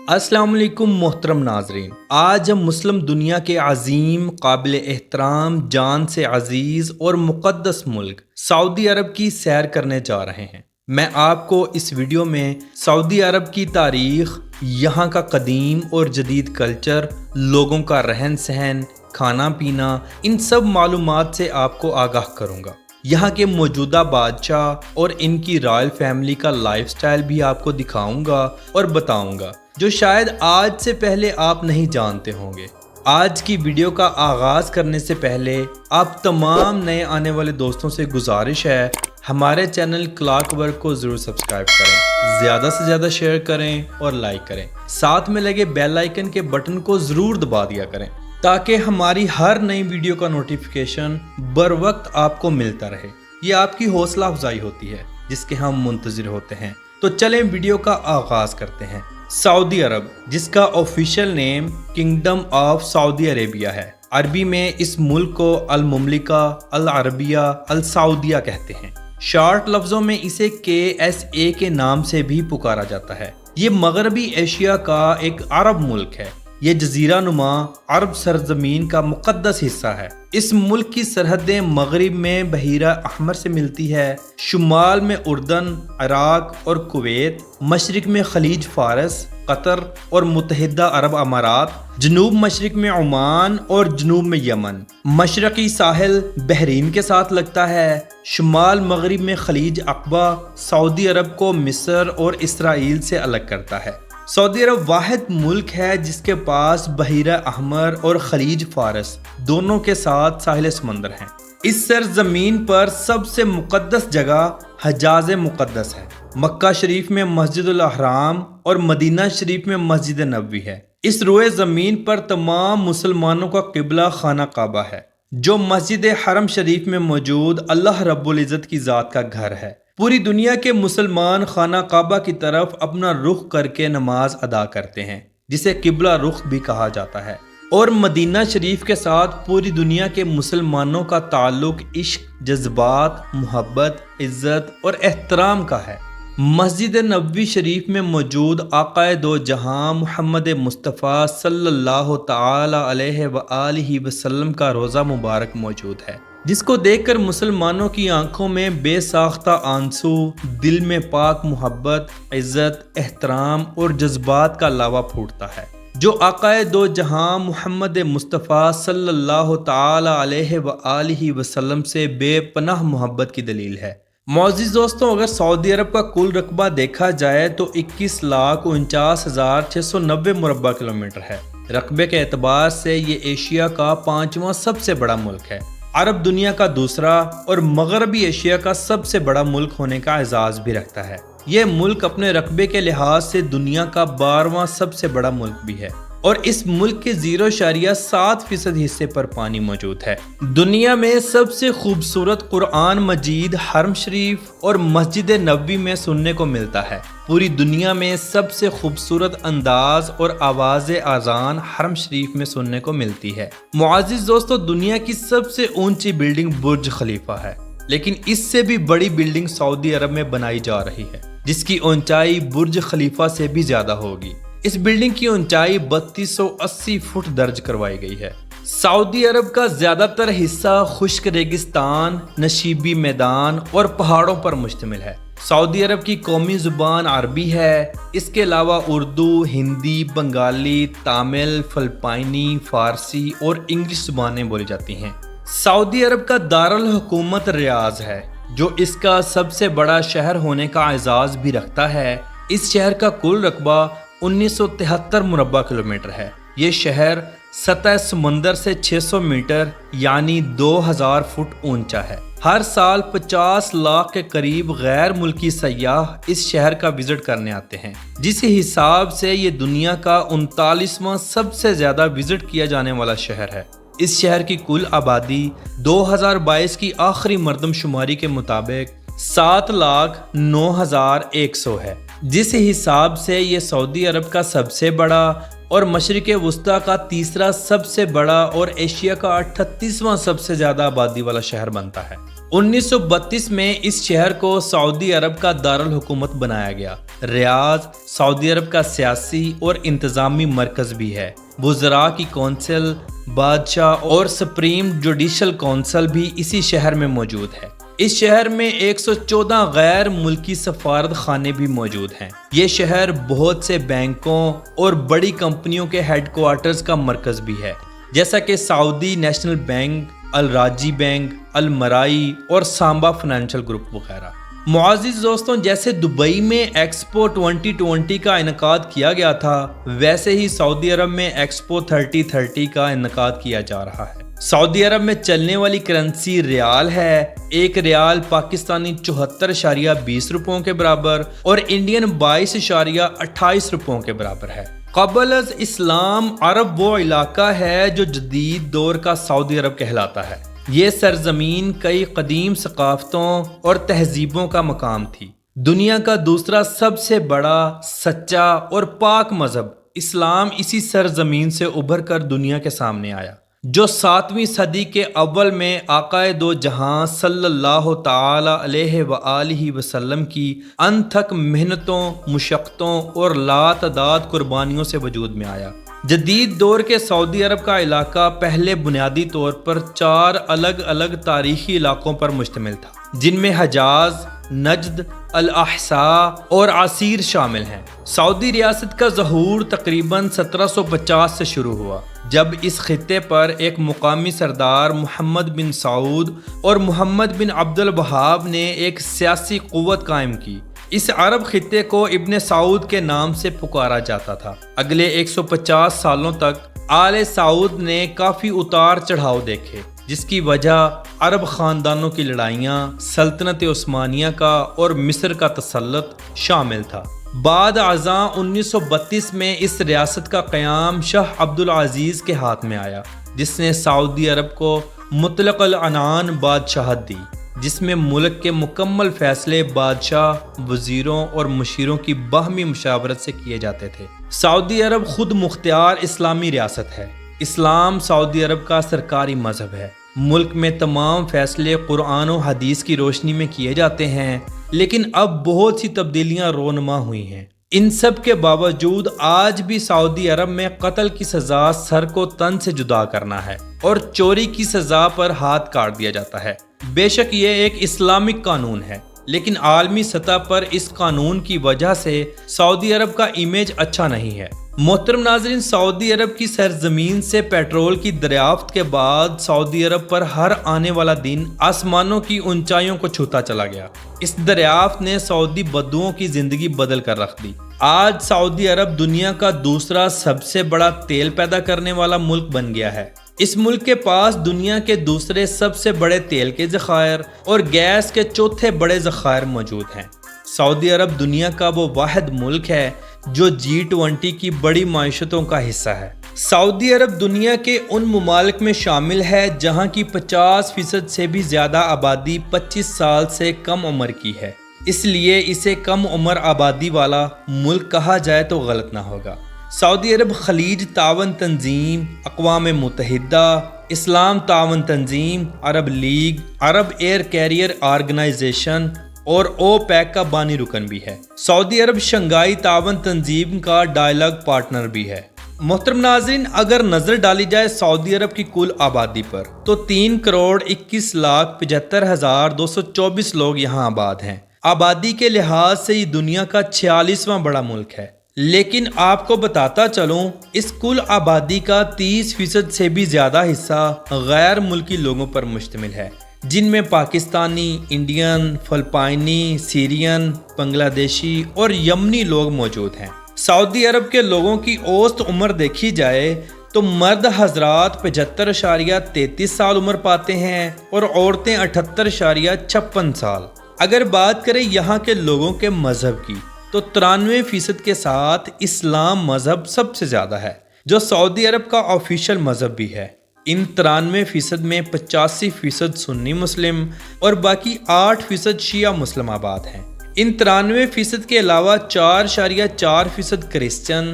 السلام علیکم محترم ناظرین، آج ہم مسلم دنیا کے عظیم، قابل احترام، جان سے عزیز اور مقدس ملک سعودی عرب کی سیر کرنے جا رہے ہیں۔ میں آپ کو اس ویڈیو میں سعودی عرب کی تاریخ، یہاں کا قدیم اور جدید کلچر، لوگوں کا رہن سہن، کھانا پینا، ان سب معلومات سے آپ کو آگاہ کروں گا۔ یہاں کے موجودہ بادشاہ اور ان کی رائل فیملی کا لائف سٹائل بھی آپ کو دکھاؤں گا اور بتاؤں گا، جو شاید آج سے پہلے آپ نہیں جانتے ہوں گے۔ آج کی ویڈیو کا آغاز کرنے سے پہلے آپ تمام نئے آنے والے دوستوں سے گزارش ہے، ہمارے چینل کلاک ورک کو ضرور سبسکرائب کریں، زیادہ سے زیادہ شیئر کریں اور لائک کریں، ساتھ میں لگے بیل آئیکن کے بٹن کو ضرور دبا دیا کریں تاکہ ہماری ہر نئی ویڈیو کا نوٹیفیکیشن بر وقت آپ کو ملتا رہے۔ یہ آپ کی حوصلہ افزائی ہوتی ہے جس کے ہم منتظر ہوتے ہیں۔ تو چلیں ویڈیو کا آغاز کرتے ہیں۔ سعودی عرب، جس کا official name kingdom of Saudi Arabia ہے، عربی میں اس ملک کو المملکہ العربیہ السعودیہ کہتے ہیں۔ شارٹ لفظوں میں اسے KSA کے نام سے بھی پکارا جاتا ہے۔ یہ مغربی ایشیا کا ایک عرب ملک ہے۔ یہ جزیرہ نما عرب سرزمین کا مقدس حصہ ہے۔ اس ملک کی سرحدیں مغرب میں بحیرہ احمر سے ملتی ہے، شمال میں اردن، عراق اور کویت، مشرق میں خلیج فارس، قطر اور متحدہ عرب امارات، جنوب مشرق میں عمان اور جنوب میں یمن، مشرقی ساحل بحرین کے ساتھ لگتا ہے، شمال مغرب میں خلیج عقبہ سعودی عرب کو مصر اور اسرائیل سے الگ کرتا ہے۔ سعودی عرب واحد ملک ہے جس کے پاس بحیرہ احمر اور خلیج فارس دونوں کے ساتھ ساحل سمندر ہیں۔ اس سرزمین پر سب سے مقدس جگہ حجاز مقدس ہے۔ مکہ شریف میں مسجد الاحرام اور مدینہ شریف میں مسجد نبوی ہے۔ اس روئے زمین پر تمام مسلمانوں کا قبلہ خانہ کعبہ ہے، جو مسجد حرم شریف میں موجود اللہ رب العزت کی ذات کا گھر ہے۔ پوری دنیا کے مسلمان خانہ کعبہ کی طرف اپنا رخ کر کے نماز ادا کرتے ہیں، جسے قبلہ رخ بھی کہا جاتا ہے۔ اور مدینہ شریف کے ساتھ پوری دنیا کے مسلمانوں کا تعلق عشق، جذبات، محبت، عزت اور احترام کا ہے۔ مسجد نبوی شریف میں موجود آقائے دو جہاں محمد مصطفیٰ صلی اللہ تعالی علیہ وآلہ وسلم کا روضہ مبارک موجود ہے، جس کو دیکھ کر مسلمانوں کی آنکھوں میں بے ساختہ آنسو، دل میں پاک محبت، عزت، احترام اور جذبات کا لاوا پھوٹتا ہے، جو آقائے دو جہاں محمد مصطفیٰ صلی اللہ تعالی علیہ وآلہ وسلم سے بے پناہ محبت کی دلیل ہے۔ معزز دوستوں، اگر سعودی عرب کا کل رقبہ دیکھا جائے تو 21,49,690 مربع کلومیٹر ہے۔ رقبے کے اعتبار سے یہ ایشیا کا 5واں سب سے بڑا ملک ہے، عرب دنیا کا دوسرا اور مغربی ایشیا کا سب سے بڑا ملک ہونے کا اعزاز بھی رکھتا ہے۔ یہ ملک اپنے رقبے کے لحاظ سے دنیا کا 12واں سب سے بڑا ملک بھی ہے، اور اس ملک کے 0.7% حصے پر پانی موجود ہے۔ دنیا میں سب سے خوبصورت قرآن مجید حرم شریف اور مسجد نبوی میں سننے کو ملتا ہے۔ پوری دنیا میں سب سے خوبصورت انداز اور آواز اذان حرم شریف میں سننے کو ملتی ہے۔ معزز دوستو، دنیا کی سب سے اونچی بلڈنگ برج خلیفہ ہے، لیکن اس سے بھی بڑی بلڈنگ سعودی عرب میں بنائی جا رہی ہے، جس کی اونچائی برج خلیفہ سے بھی زیادہ ہوگی۔ اس بلڈنگ کی اونچائی 3280 فٹ درج کروائی گئی ہے۔ سعودی عرب کا زیادہ تر حصہ خشک ریگستان، نشیبی میدان اور پہاڑوں پر مشتمل ہے۔ سعودی عرب کی قومی زبان عربی ہے۔ اس کے علاوہ اردو، ہندی، بنگالی، تامل، فلپائنی، فارسی اور انگلش زبانیں بولی جاتی ہیں۔ سعودی عرب کا دارالحکومت ریاض ہے، جو اس کا سب سے بڑا شہر ہونے کا اعزاز بھی رکھتا ہے۔ اس شہر کا کل رقبہ 1973 مربع کلومیٹر ہے۔ یہ شہر سطح سمندر سے 600 میٹر یعنی 2000 فٹ اونچا ہے۔ ہر سال 50 لاکھ کے قریب غیر ملکی سیاح اس شہر کا وزٹ کرنے آتے ہیں، جس حساب سے یہ دنیا کا 39واں سب سے زیادہ وزٹ کیا جانے والا شہر ہے۔ اس شہر کی کل آبادی 2022 کی آخری مردم شماری کے مطابق 7,09,100 ہے۔ جس حساب سے یہ سعودی عرب کا سب سے بڑا اور مشرق وسطیٰ کا تیسرا سب سے بڑا اور ایشیا کا 38واں سب سے زیادہ آبادی والا شہر بنتا ہے۔ 1932 میں اس شہر کو سعودی عرب کا دارالحکومت بنایا گیا۔ ریاض سعودی عرب کا سیاسی اور انتظامی مرکز بھی ہے۔ وزراء کی کونسل، بادشاہ اور سپریم جوڈیشل کونسل بھی اسی شہر میں موجود ہے۔ اس شہر میں 114 غیر ملکی سفارت خانے بھی موجود ہیں۔ یہ شہر بہت سے بینکوں اور بڑی کمپنیوں کے ہیڈ کوارٹرز کا مرکز بھی ہے، جیسا کہ سعودی نیشنل بینک، الراجی بینک، المرائی اور سامبا فائنینشل گروپ وغیرہ۔ معزز دوستوں، جیسے دبئی میں ایکسپو 2020 کا انعقاد کیا گیا تھا، ویسے ہی سعودی عرب میں ایکسپو 3030 کا انعقاد کیا جا رہا ہے۔ سعودی عرب میں چلنے والی کرنسی ریال ہے۔ ایک ریال پاکستانی 74.20 روپوں کے برابر اور انڈین 22.28 روپوں کے برابر ہے۔ قبل از اسلام عرب وہ علاقہ ہے جو جدید دور کا سعودی عرب کہلاتا ہے۔ یہ سرزمین کئی قدیم ثقافتوں اور تہذیبوں کا مقام تھی۔ دنیا کا دوسرا سب سے بڑا، سچا اور پاک مذہب اسلام اسی سرزمین سے ابھر کر دنیا کے سامنے آیا، جو 7ویں صدی کے اول میں آقا دو جہاں صلی اللہ تعالی علیہ وآلہ وسلم کی انتھک محنتوں، مشقتوں اور لاتعداد قربانیوں سے وجود میں آیا۔ جدید دور کے سعودی عرب کا علاقہ پہلے بنیادی طور پر 4 الگ الگ تاریخی علاقوں پر مشتمل تھا، جن میں حجاز، نجد، الاحساء اور عسیر شامل ہیں۔ سعودی ریاست کا ظہور تقریباً 1750 سے شروع ہوا، جب اس خطے پر ایک مقامی سردار محمد بن سعود اور محمد بن عبد الوہاب نے ایک سیاسی قوت قائم کی۔ اس عرب خطے کو ابن سعود کے نام سے پکارا جاتا تھا۔ اگلے 150 سالوں تک آل سعود نے کافی اتار چڑھاؤ دیکھے، جس کی وجہ عرب خاندانوں کی لڑائیاں، سلطنت عثمانیہ کا اور مصر کا تسلط شامل تھا۔ بعد ازاں 1932 میں اس ریاست کا قیام شاہ عبد العزیز کے ہاتھ میں آیا، جس نے سعودی عرب کو مطلق العنان بادشاہت دی، جس میں ملک کے مکمل فیصلے بادشاہ، وزیروں اور مشیروں کی باہمی مشاورت سے کیے جاتے تھے۔ سعودی عرب خود مختار اسلامی ریاست ہے۔ اسلام سعودی عرب کا سرکاری مذہب ہے۔ ملک میں تمام فیصلے قرآن و حدیث کی روشنی میں کیے جاتے ہیں، لیکن اب بہت سی تبدیلیاں رونما ہوئی ہیں۔ ان سب کے باوجود آج بھی سعودی عرب میں قتل کی سزا سر کو تن سے جدا کرنا ہے اور چوری کی سزا پر ہاتھ کاٹ دیا جاتا ہے۔ بے شک یہ ایک اسلامک قانون ہے، لیکن عالمی سطح پر اس قانون کی وجہ سے سعودی عرب کا امیج اچھا نہیں ہے۔ محترم ناظرین، سعودی عرب کی سرزمین سے پیٹرول کی دریافت کے بعد سعودی عرب پر ہر آنے والا دن آسمانوں کی اونچائیوں کو چھوتا چلا گیا۔ اس دریافت نے سعودی بدوؤں کی زندگی بدل کر رکھ دی۔ آج سعودی عرب دنیا کا دوسرا سب سے بڑا تیل پیدا کرنے والا ملک بن گیا ہے۔ اس ملک کے پاس دنیا کے دوسرے سب سے بڑے تیل کے ذخائر اور گیس کے چوتھے بڑے ذخائر موجود ہیں۔ سعودی عرب دنیا کا وہ واحد ملک ہے جو G20 کی بڑی معیشتوں کا حصہ ہے۔ سعودی عرب دنیا کے ان ممالک میں شامل ہے جہاں کی 50% سے بھی زیادہ آبادی 25 سال سے کم عمر کی ہے، اس لیے اسے کم عمر آبادی والا ملک کہا جائے تو غلط نہ ہوگا۔ سعودی عرب خلیج تعاون تنظیم، اقوام متحدہ، اسلام تعاون تنظیم، عرب لیگ، عرب ایئر کیریئر آرگنائزیشن اور OPEC کا بانی رکن بھی ہے۔ سعودی عرب شنگھائی تعاون تنظیم کا ڈائیلاگ پارٹنر بھی ہے۔ محترم ناظرین، اگر نظر ڈالی جائے سعودی عرب کی کل آبادی پر تو 3,21,75,224 لوگ یہاں آباد ہیں۔ آبادی کے لحاظ سے یہ دنیا کا 46واں بڑا ملک ہے، لیکن آپ کو بتاتا چلوں اس کل آبادی کا 30% سے بھی زیادہ حصہ غیر ملکی لوگوں پر مشتمل ہے، جن میں پاکستانی، انڈین، فلپائنی، سیرین، بنگلہ دیشی اور یمنی لوگ موجود ہیں۔ سعودی عرب کے لوگوں کی اوسط عمر دیکھی جائے تو مرد حضرات 75.33 سال عمر پاتے ہیں اور عورتیں 78.56 سال۔ اگر بات کریں یہاں کے لوگوں کے مذہب کی تو 93% کے ساتھ اسلام مذہب سب سے زیادہ ہے، جو سعودی عرب کا آفیشل مذہب بھی ہے۔ ان 93% میں 85% سنی مسلم اور باقی 8% شیعہ مسلم آباد ہیں۔ ان 93% کے علاوہ 4.4% کرسچن،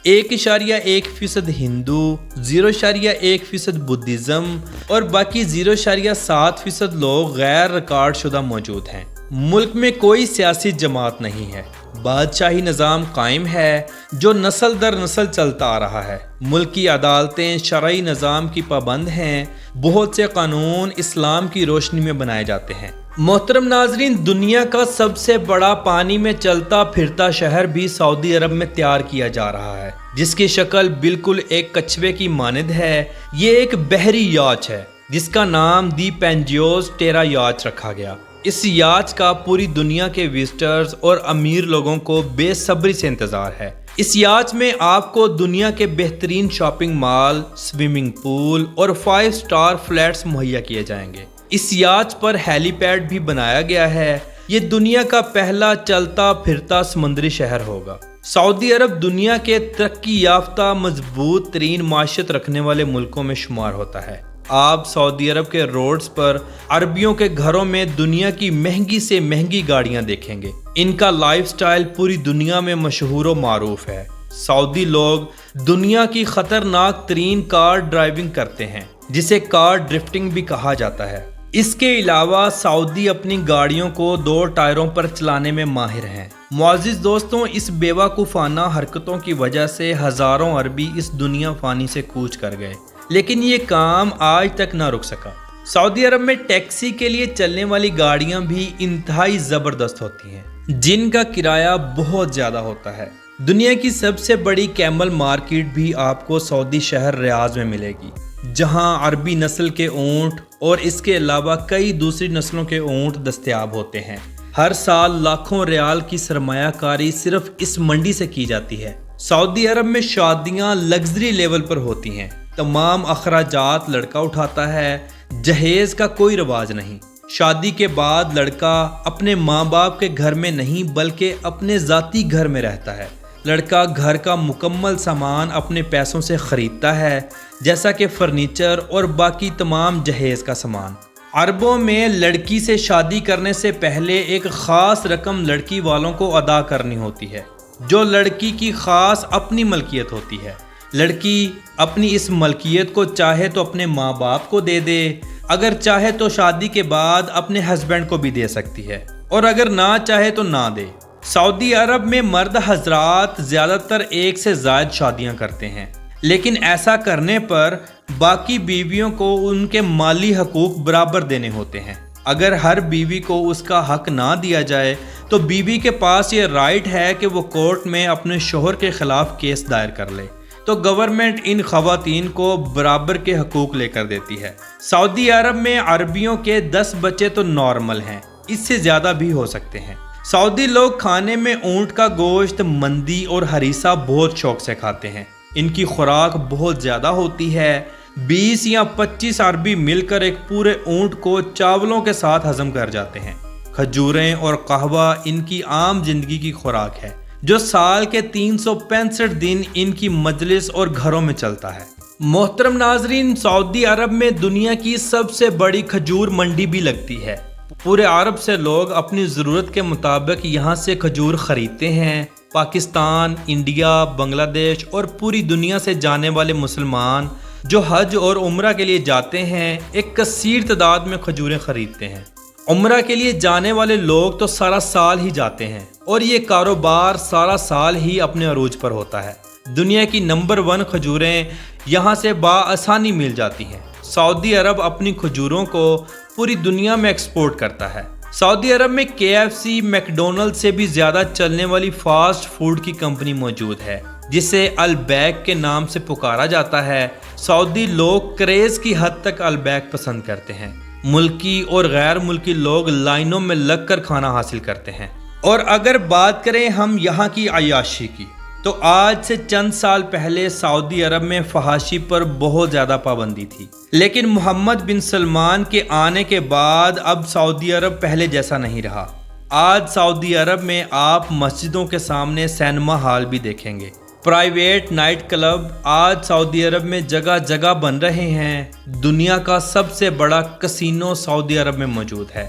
1.1% ہندو، 0.1% بدھزم اور باقی 0.7% لوگ غیر ریکارڈ شدہ موجود ہیں۔ ملک میں کوئی سیاسی جماعت نہیں ہے، بادشاہی نظام قائم ہے جو نسل در نسل چلتا آ رہا ہے۔ ملک کی عدالتیں شرعی نظام کی پابند ہیں، بہت سے قانون اسلام کی روشنی میں بنائے جاتے ہیں۔ محترم ناظرین، دنیا کا سب سے بڑا پانی میں چلتا پھرتا شہر بھی سعودی عرب میں تیار کیا جا رہا ہے، جس کی شکل بالکل ایک کچھوے کی مانند ہے۔ یہ ایک بحری یاچ ہے جس کا نام دی پینجیوز ٹیرا یاچ رکھا گیا۔ اس یاچ کا پوری دنیا کے وزٹرز اور امیر لوگوں کو بے صبری سے انتظار ہے۔ اس یاچ میں آپ کو دنیا کے بہترین شاپنگ مال، سوئمنگ پول اور 5 اسٹار فلیٹس مہیا کیے جائیں گے۔ اس یاچ پر ہیلی پیڈ بھی بنایا گیا ہے۔ یہ دنیا کا پہلا چلتا پھرتا سمندری شہر ہوگا۔ سعودی عرب دنیا کے ترقی یافتہ مضبوط ترین معیشت رکھنے والے ملکوں میں شمار ہوتا ہے۔ آپ سعودی عرب کے روڈز پر عربیوں کے گھروں میں دنیا کی مہنگی سے مہنگی گاڑیاں دیکھیں گے۔ ان کا لائف سٹائل پوری دنیا میں مشہور و معروف ہے۔ سعودی لوگ دنیا کی خطرناک ترین کار ڈرائیونگ کرتے ہیں، جسے کار ڈرفٹنگ بھی کہا جاتا ہے۔ اس کے علاوہ سعودی اپنی گاڑیوں کو 2 ٹائروں پر چلانے میں ماہر ہیں۔ معزز دوستوں، اس بیوقوفانہ حرکتوں کی وجہ سے ہزاروں عربی اس دنیا فانی سے کوچ کر گئے، لیکن یہ کام آج تک نہ رک سکا۔ سعودی عرب میں ٹیکسی کے لیے چلنے والی گاڑیاں بھی انتہائی زبردست ہوتی ہیں، جن کا کرایہ بہت زیادہ ہوتا ہے۔ دنیا کی سب سے بڑی کیمل مارکیٹ بھی آپ کو سعودی شہر ریاض میں ملے گی، جہاں عربی نسل کے اونٹ اور اس کے علاوہ کئی دوسری نسلوں کے اونٹ دستیاب ہوتے ہیں۔ ہر سال لاکھوں ریال کی سرمایہ کاری صرف اس منڈی سے کی جاتی ہے۔ سعودی عرب میں شادیاں لگژری لیول پر ہوتی ہیں، تمام اخراجات لڑکا اٹھاتا ہے، جہیز کا کوئی رواج نہیں۔ شادی کے بعد لڑکا اپنے ماں باپ کے گھر میں نہیں بلکہ اپنے ذاتی گھر میں رہتا ہے۔ لڑکا گھر کا مکمل سامان اپنے پیسوں سے خریدتا ہے، جیسا کہ فرنیچر اور باقی تمام جہیز کا سامان۔ عربوں میں لڑکی سے شادی کرنے سے پہلے ایک خاص رقم لڑکی والوں کو ادا کرنی ہوتی ہے، جو لڑکی کی خاص اپنی ملکیت ہوتی ہے۔ لڑکی اپنی اس ملکیت کو چاہے تو اپنے ماں باپ کو دے دے، اگر چاہے تو شادی کے بعد اپنے ہسبینڈ کو بھی دے سکتی ہے، اور اگر نہ چاہے تو نہ دے۔ سعودی عرب میں مرد حضرات زیادہ تر 1 سے زائد شادیاں کرتے ہیں، لیکن ایسا کرنے پر باقی بیویوں کو ان کے مالی حقوق برابر دینے ہوتے ہیں۔ اگر ہر بیوی کو اس کا حق نہ دیا جائے تو بیوی کے پاس یہ رائٹ ہے کہ وہ کورٹ میں اپنے شوہر کے خلاف کیس دائر کر لے، تو گورنمنٹ ان خواتین کو برابر کے حقوق لے کر دیتی ہے۔ سعودی عرب میں عربیوں کے 10 بچے تو نارمل ہیں، اس سے زیادہ بھی ہو سکتے ہیں۔ سعودی لوگ کھانے میں اونٹ کا گوشت، مندی اور ہریسہ بہت شوق سے کھاتے ہیں۔ ان کی خوراک بہت زیادہ ہوتی ہے۔ 20 یا 25 عربی مل کر ایک پورے اونٹ کو چاولوں کے ساتھ ہضم کر جاتے ہیں۔ کھجوریں اور قہوہ ان کی عام زندگی کی خوراک ہے، جو سال کے 365 دن ان کی مجلس اور گھروں میں چلتا ہے۔ محترم ناظرین، سعودی عرب میں دنیا کی سب سے بڑی کھجور منڈی بھی لگتی ہے۔ پورے عرب سے لوگ اپنی ضرورت کے مطابق یہاں سے کھجور خریدتے ہیں۔ پاکستان، انڈیا، بنگلہ دیش اور پوری دنیا سے جانے والے مسلمان جو حج اور عمرہ کے لیے جاتے ہیں، ایک کثیر تعداد میں کھجوریں خریدتے ہیں۔ عمرہ کے لیے جانے والے لوگ تو سارا سال ہی جاتے ہیں، اور یہ کاروبار سارا سال ہی اپنے عروج پر ہوتا ہے۔ دنیا کی نمبر 1 کھجوریں یہاں سے بآسانی مل جاتی ہیں۔ سعودی عرب اپنی کھجوروں کو پوری دنیا میں ایکسپورٹ کرتا ہے۔ سعودی عرب میں KFC، میکڈونلڈ سے بھی زیادہ چلنے والی فاسٹ فوڈ کی کمپنی موجود ہے، جسے البیک کے نام سے پکارا جاتا ہے۔ سعودی لوگ کریز کی حد تک البیک پسند کرتے ہیں۔ ملکی اور غیر ملکی لوگ لائنوں میں لگ کر کھانا حاصل کرتے ہیں۔ اور اگر بات کریں ہم یہاں کی عیاشی کی، تو آج سے چند سال پہلے سعودی عرب میں فحاشی پر بہت زیادہ پابندی تھی، لیکن محمد بن سلمان کے آنے کے بعد اب سعودی عرب پہلے جیسا نہیں رہا۔ آج سعودی عرب میں آپ مسجدوں کے سامنے سینما ہال بھی دیکھیں گے۔ پرائیویٹ نائٹ کلب آج سعودی عرب میں جگہ جگہ بن رہے ہیں۔ دنیا کا سب سے بڑا کسینو سعودی عرب میں موجود ہے،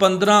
15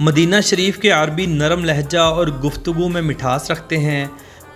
مدینہ شریف کے عربی نرم لہجہ اور گفتگو میں مٹھاس رکھتے ہیں۔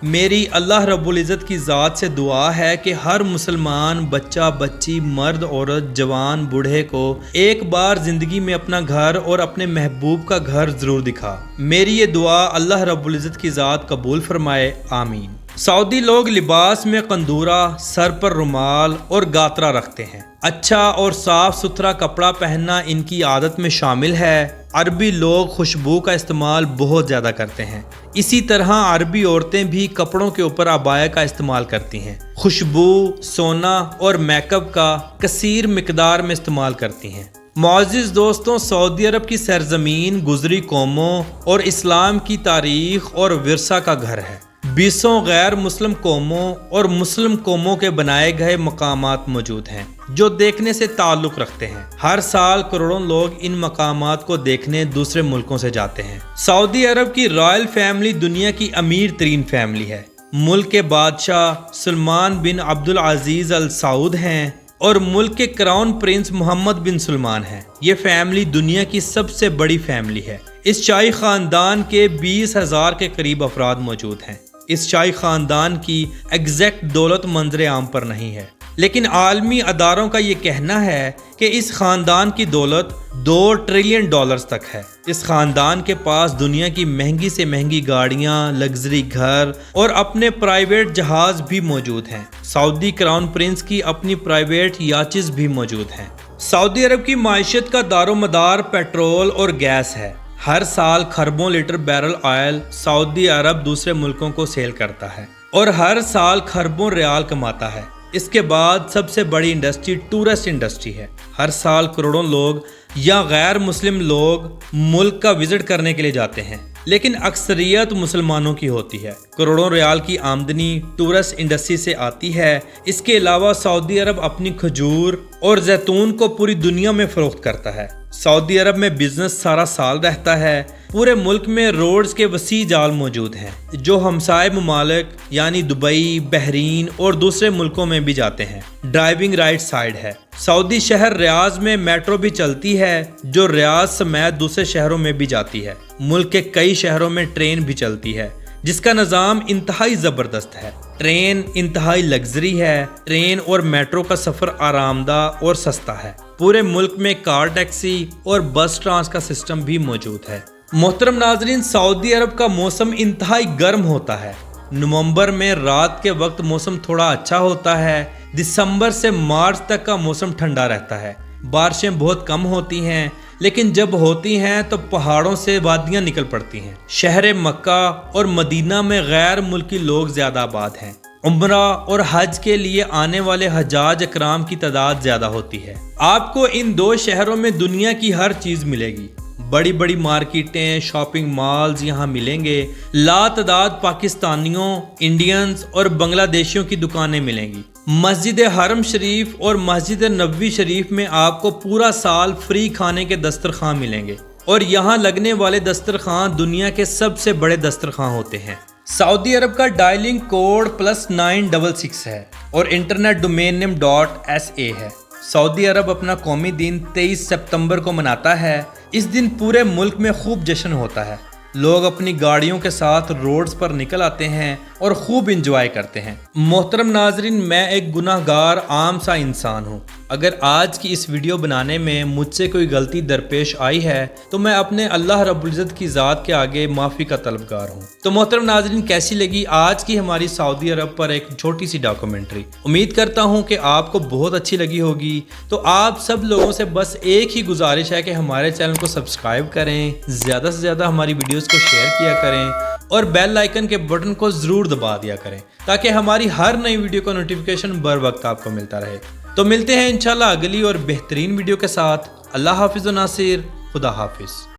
میری اللہ رب العزت کی ذات سے دعا ہے کہ ہر مسلمان بچہ بچی مرد عورت جوان بوڑھے کو ایک بار زندگی میں اپنا گھر اور اپنے محبوب کا گھر ضرور دکھا۔ میری یہ دعا اللہ رب العزت کی ذات قبول فرمائے، آمین۔ سعودی لوگ لباس میں قندورہ، سر پر رومال اور گاترا رکھتے ہیں۔ اچھا اور صاف ستھرا کپڑا پہننا ان کی عادت میں شامل ہے۔ عربی لوگ خوشبو کا استعمال بہت زیادہ کرتے ہیں۔ اسی طرح عربی عورتیں بھی کپڑوں کے اوپر عبایا کا استعمال کرتی ہیں۔ خوشبو، سونا اور میک اپ کا کثیر مقدار میں استعمال کرتی ہیں۔ معزز دوستوں، سعودی عرب کی سرزمین گزری قوموں اور اسلام کی تاریخ اور ورثہ کا گھر ہے۔ 20 غیر مسلم قوموں اور مسلم قوموں کے بنائے گئے مقامات موجود ہیں جو دیکھنے سے تعلق رکھتے ہیں۔ ہر سال کروڑوں لوگ ان مقامات کو دیکھنے دوسرے ملکوں سے جاتے ہیں۔ سعودی عرب کی رائل فیملی دنیا کی امیر ترین فیملی ہے۔ ملک کے بادشاہ سلمان بن عبد العزیز ال سعود ہیں اور ملک کے کراؤن پرنس محمد بن سلمان ہیں۔ یہ فیملی دنیا کی سب سے بڑی فیملی ہے۔ اس شاہی خاندان کے 20,000 کے قریب افراد موجود ہیں۔ اس شاہی خاندان کی ایگزیکٹ دولت منظر عام پر نہیں ہے، لیکن عالمی اداروں کا یہ کہنا ہے کہ اس خاندان کی دولت $2 ٹریلین تک ہے۔ اس خاندان کے پاس دنیا کی مہنگی سے مہنگی گاڑیاں، لگژری گھر اور اپنے پرائیویٹ جہاز بھی موجود ہیں۔ سعودی کراؤن پرنس کی اپنی پرائیویٹ یاچز بھی موجود ہیں۔ سعودی عرب کی معیشت کا دار و مدار پیٹرول اور گیس ہے۔ ہر سال خربوں لیٹر بیرل آئل سعودی عرب دوسرے ملکوں کو سیل کرتا ہے اور ہر سال خربوں ریال کماتا ہے۔ اس کے بعد سب سے بڑی انڈسٹری ٹورسٹ انڈسٹری ہے۔ ہر سال کروڑوں لوگ یا غیر مسلم لوگ ملک کا وزٹ کرنے کے لیے جاتے ہیں، لیکن اکثریت مسلمانوں کی ہوتی ہے۔ کروڑوں ریال کی آمدنی ٹورسٹ انڈسٹری سے آتی ہے۔ اس کے علاوہ سعودی عرب اپنی کھجور اور زیتون کو پوری دنیا میں فروخت کرتا ہے۔ سعودی عرب میں بزنس سارا سال رہتا ہے۔ پورے ملک میں روڈز کے وسیع جال موجود ہیں جو ہمسائے ممالک یعنی دبئی، بحرین اور دوسرے ملکوں میں بھی جاتے ہیں۔ ڈرائیونگ رائٹ سائڈ ہے۔ سعودی شہر ریاض میں میٹرو بھی چلتی ہے جو ریاض سمیت دوسرے شہروں میں بھی جاتی ہے۔ ملک کے کئی شہروں میں ٹرین بھی چلتی ہے جس کا نظام انتہائی زبردست ہے۔ ٹرین انتہائی لگژری ہے۔ ٹرین اور میٹرو کا سفر آرام دہ اور سستا ہے۔ پورے ملک میں کار ٹیکسی اور بس ٹرانس کا سسٹم بھی موجود ہے۔ محترم ناظرین، سعودی عرب کا موسم انتہائی گرم ہوتا ہے۔ نومبر میں رات کے وقت موسم تھوڑا اچھا ہوتا ہے۔ دسمبر سے مارچ تک کا موسم ٹھنڈا رہتا ہے۔ بارشیں بہت کم ہوتی ہیں، لیکن جب ہوتی ہیں تو پہاڑوں سے وادیاں نکل پڑتی ہیں۔ شہر مکہ اور مدینہ میں غیر ملکی لوگ زیادہ آباد ہیں۔ عمرہ اور حج کے لیے آنے والے حجاج اکرام کی تعداد زیادہ ہوتی ہے۔ آپ کو ان دو شہروں میں دنیا کی ہر چیز ملے گی۔ بڑی بڑی مارکیٹیں، شاپنگ مالز یہاں ملیں گے۔ لا تعداد پاکستانیوں، انڈینز اور بنگلہ دیشیوں کی دکانیں ملیں گی۔ مسجد حرم شریف اور مسجد نبوی شریف میں آپ کو پورا سال فری کھانے کے دسترخوان ملیں گے اور یہاں لگنے والے دسترخوان دنیا کے سب سے بڑے دسترخوان ہوتے ہیں۔ سعودی عرب کا ڈائلنگ کوڈ +966 ہے اور انٹرنیٹ ڈومین نیم .sa ہے۔ سعودی عرب اپنا قومی دن 23 ستمبر کو مناتا ہے۔ اس دن پورے ملک میں خوب جشن ہوتا ہے۔ لوگ اپنی گاڑیوں کے ساتھ روڈز پر نکل آتے ہیں اور خوب انجوائے کرتے ہیں۔ محترم ناظرین، میں ایک گناہ گار عام سا انسان ہوں۔ اگر آج کی اس ویڈیو بنانے میں مجھ سے کوئی غلطی درپیش آئی ہے تو میں اپنے اللہ رب العزت کی ذات کے آگے معافی کا طلبگار ہوں۔ تو محترم ناظرین، کیسی لگی آج کی ہماری سعودی عرب پر ایک چھوٹی سی ڈاکومنٹری؟ امید کرتا ہوں کہ آپ کو بہت اچھی لگی ہوگی۔ تو آپ سب لوگوں سے بس ایک ہی گزارش ہے کہ ہمارے چینل کو سبسکرائب کریں، زیادہ سے زیادہ ہماری ویڈیوز کو شیئر کیا کریں اور بیل آئیکن کے بٹن کو ضرور دبا دیا کریں تاکہ ہماری ہر نئی ویڈیو کا نوٹیفیکیشن بر وقت آپ کو ملتا رہے۔ تو ملتے ہیں انشاءاللہ اگلی اور بہترین ویڈیو کے ساتھ۔ اللہ حافظ و ناصر، خدا حافظ۔